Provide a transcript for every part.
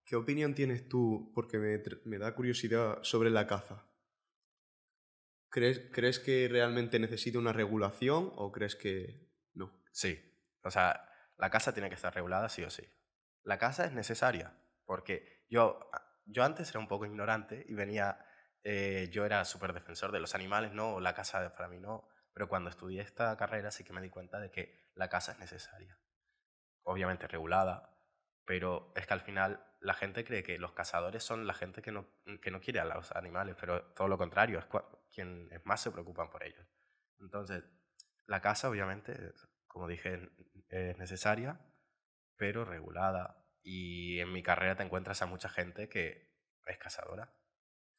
¿Qué opinión tienes tú? Porque me da curiosidad sobre la caza. ¿Crees que realmente necesita una regulación o crees que no? Sí, o sea, la casa tiene que estar regulada sí o sí. La casa es necesaria, porque yo antes era un poco ignorante y yo era súper defensor de los animales, no, la casa para mí no, pero cuando estudié esta carrera sí que me di cuenta de que la casa es necesaria. Obviamente regulada, pero es que al final la gente cree que los cazadores son la gente que no quiere a los animales, pero todo lo contrario, es quienes más se preocupan por ellos. Entonces, la caza obviamente, como dije, es necesaria, pero regulada. Y en mi carrera te encuentras a mucha gente que es cazadora.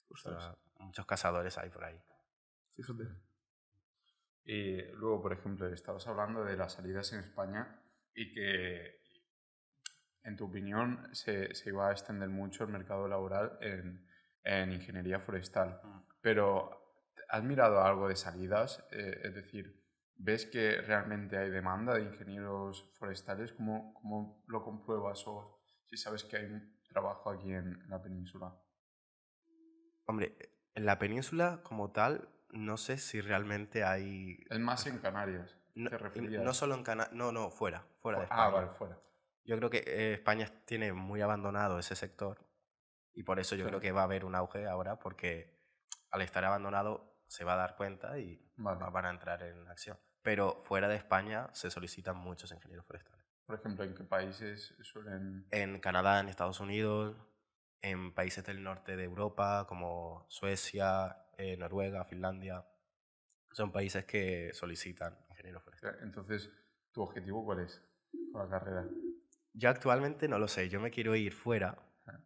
O Ostras, sea, muchos cazadores hay por ahí. fíjate. Y luego, por ejemplo, estabas hablando de las salidas en España y que, en tu opinión, se iba a extender mucho el mercado laboral en ingeniería forestal. Mm. Pero, ¿has mirado algo de salidas? Es decir, ¿ves que realmente hay demanda de ingenieros forestales? ¿Cómo lo compruebas o si sabes que hay un trabajo aquí en la península? Hombre, en la península como tal, no sé si realmente hay. Es más en Canarias, No, ¿te y no referías? solo en Canadá, no, fuera de Ah, España. vale, fuera. Yo creo que España tiene muy abandonado ese sector y por eso yo creo Claro, que va a haber un auge ahora porque al estar abandonado se va a dar cuenta y vale. van a entrar en acción. Pero fuera de España se solicitan muchos ingenieros forestales. Por ejemplo, ¿en qué países suelen...? En Canadá, en Estados Unidos, en países del norte de Europa como Suecia, Noruega, Finlandia, son países que solicitan ingenieros forestales. Entonces, ¿tu objetivo cuál es con la carrera? Yo actualmente no lo sé, yo me quiero ir fuera. Ah,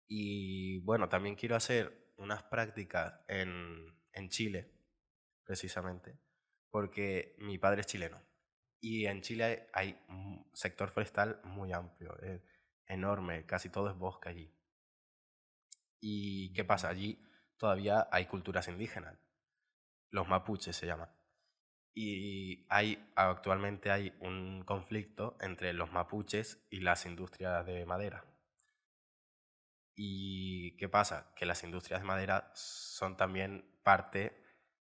Y bueno, también quiero hacer unas prácticas en Chile, precisamente, porque mi padre es chileno. Y en Chile hay un sector forestal muy amplio, es enorme, casi todo es bosque allí. ¿Y qué pasa? Allí todavía hay culturas indígenas, los mapuches se llaman. Y actualmente hay un conflicto entre los mapuches y las industrias de madera. ¿Y qué pasa? Que las industrias de madera son también parte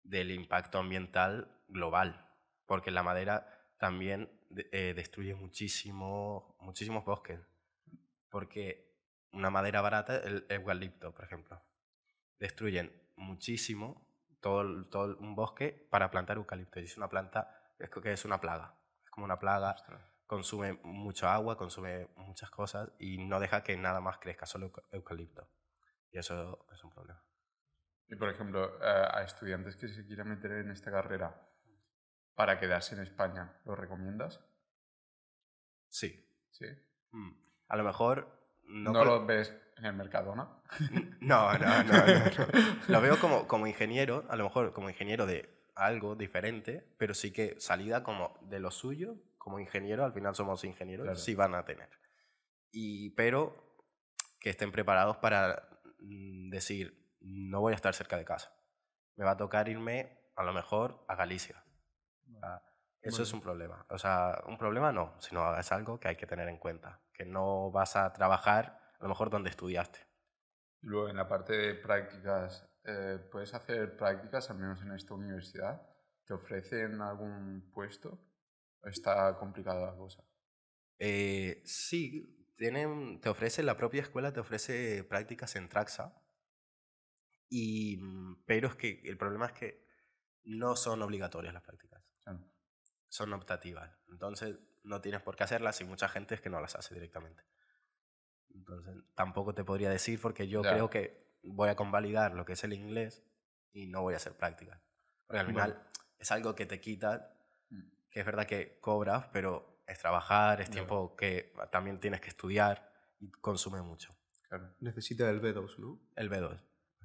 del impacto ambiental global, porque la madera también destruye muchísimos bosques, porque una madera barata, el eucalipto, por ejemplo, destruyen muchísimo un bosque para plantar eucalipto. Y es una planta que es una plaga, es como una plaga, ostras. consume mucho agua, consume muchas cosas y no deja que nada más crezca, solo eucalipto. Y eso es un problema. Y, por ejemplo, a estudiantes que se quieran meter en esta carrera para quedarse en España, ¿lo recomiendas? Sí. ¿Sí? Mm. A lo mejor no ¿No con. lo ves en el Mercadona? No. Lo veo como ingeniero, a lo mejor como ingeniero de algo diferente, pero sí que salida como de lo suyo, como ingeniero, al final somos ingenieros, Claro. sí van a tener. Pero que estén preparados para decir, no voy a estar cerca de casa. Me va a tocar irme a lo mejor a Galicia. Ah, eso es Vale. un problema. O sea, un problema no, sino es algo que hay que tener en cuenta. Que no vas a trabajar a lo mejor donde estudiaste. Y luego, en la parte de prácticas, ¿puedes hacer prácticas, al menos en esta universidad? ¿Te ofrecen algún puesto? ¿O está complicada la cosa? Sí, te ofrece, la propia escuela te ofrece prácticas en Traxa, pero es que el problema es que no son obligatorias las prácticas, Claro. son optativas. Entonces no tienes por qué hacerlas y mucha gente es que no las hace directamente. Entonces tampoco te podría decir porque yo creo Ya. que voy a convalidar lo que es el inglés y no voy a hacer prácticas. Porque al Vale. final es algo que te quita, Mm, que es verdad que cobras, pero es trabajar, es ya, tiempo que también tienes que estudiar y consume mucho. claro. Necesita el B2, ¿no? El B2,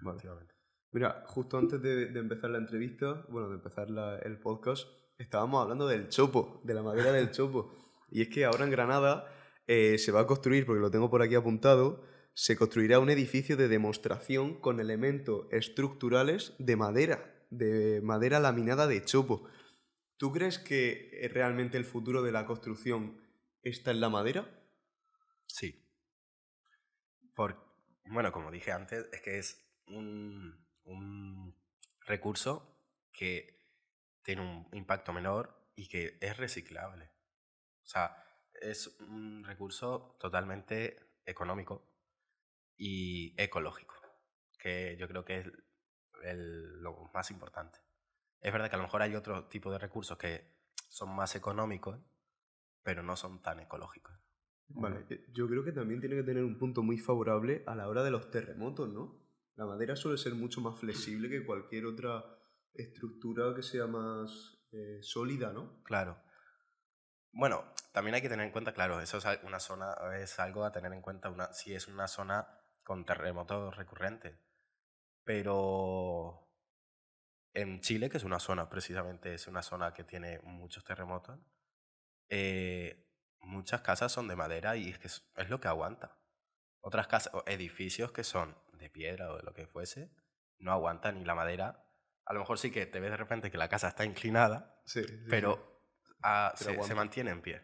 Vale. efectivamente. Mira, justo antes de empezar la entrevista, bueno, de empezar el podcast, estábamos hablando del chopo, de la madera del chopo. Y es que ahora en Granada se va a construir, porque lo tengo por aquí apuntado, se construirá un edificio de demostración con elementos estructurales de madera laminada de chopo. ¿Tú crees que realmente el futuro de la construcción está en la madera? Sí. Bueno, como dije antes, es que es un recurso que tiene un impacto menor y que es reciclable. O sea, es un recurso totalmente económico y ecológico, que yo creo que es lo más importante. Es verdad que a lo mejor hay otro tipo de recursos que son más económicos, pero no son tan ecológicos. Vale, yo creo que también tiene que tener un punto muy favorable a la hora de los terremotos, ¿no? La madera suele ser mucho más flexible que cualquier otra estructura que sea más sólida, ¿no? Claro. Bueno, también hay que tener en cuenta, claro, eso es una zona, es algo a tener en cuenta si es una zona con terremotos recurrentes. Pero en Chile, que es una zona, precisamente es una zona que tiene muchos terremotos, muchas casas son de madera y es que es lo que aguanta. Otras casas o edificios que son de piedra o de lo que fuese, no aguantan y la madera. A lo mejor sí que te ves de repente que la casa está inclinada, Sí, pero se aguanta. mantiene en pie.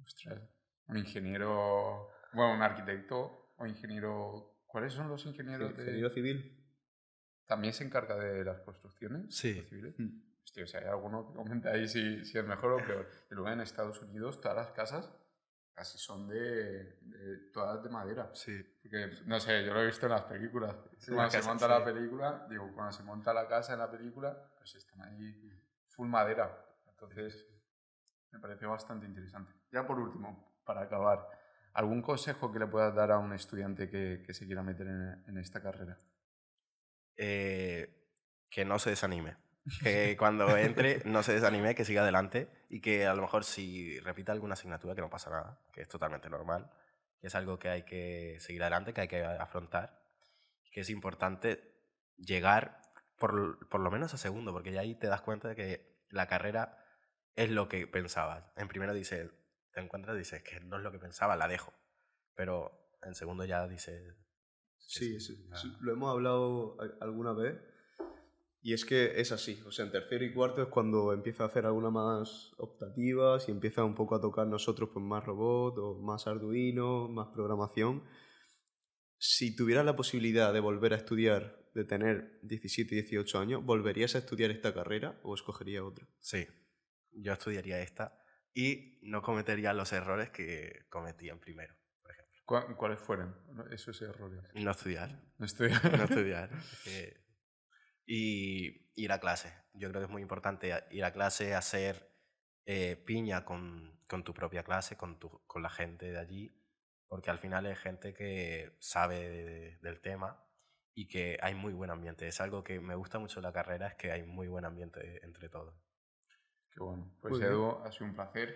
Ostras, un ingeniero, bueno, un arquitecto o ingeniero... ¿Cuáles son los ingenieros de...? Ingeniero civil. ¿También se encarga de las construcciones Sí. civiles? Hostia, o sea, hay alguno que comente ahí si es mejor o peor. Y luego en Estados Unidos todas las casas casi son todas de madera. Sí. Porque, no sé, yo lo he visto en las películas. Sí, cuando se casa, monta sí. la película, digo, cuando se monta la casa en la película, pues están ahí full madera. Entonces, me pareció bastante interesante. Ya por último, para acabar, ¿algún consejo que le puedas dar a un estudiante que se quiera meter en esta carrera? Que no se desanime. Que cuando entre no se desanime, que siga adelante y que a lo mejor si repita alguna asignatura, que no pasa nada, que es totalmente normal, que es algo que hay que seguir adelante, que hay que afrontar, que es importante llegar por lo menos a segundo, porque ya ahí te das cuenta de que la carrera es lo que pensabas. En primero dices, te encuentras y dices que no es lo que pensaba, la dejo. Pero en segundo ya dices... Sí, lo hemos hablado alguna vez. Y es que es así, o sea, en tercero y cuarto es cuando empieza a hacer algunas más optativas y empieza un poco a tocar nosotros pues más robot o más Arduino, más programación. Si tuvieras la posibilidad de volver a estudiar, de tener 17, 18 años, ¿volverías a estudiar esta carrera o escogerías otra? Sí, yo estudiaría esta y no cometería los errores que cometí en primero, por ejemplo. ¿Cuáles fueron esos errores? No estudiar. No estoy... No estudiar. Y ir a clase. Yo creo que es muy importante ir a clase, hacer piña con tu propia clase, con la gente de allí, porque al final es gente que sabe del tema y que hay muy buen ambiente. Es algo que me gusta mucho de la carrera, es que hay muy buen ambiente entre todos. Qué bueno. Pues Edu, ha sido un placer.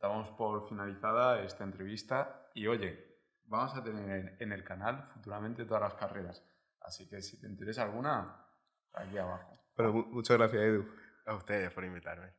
Damos por finalizada esta entrevista y oye, vamos a tener en el canal futuramente todas las carreras. Así que si te interesa alguna, aquí abajo. Bueno, muchas gracias, Edu. A ustedes por invitarme.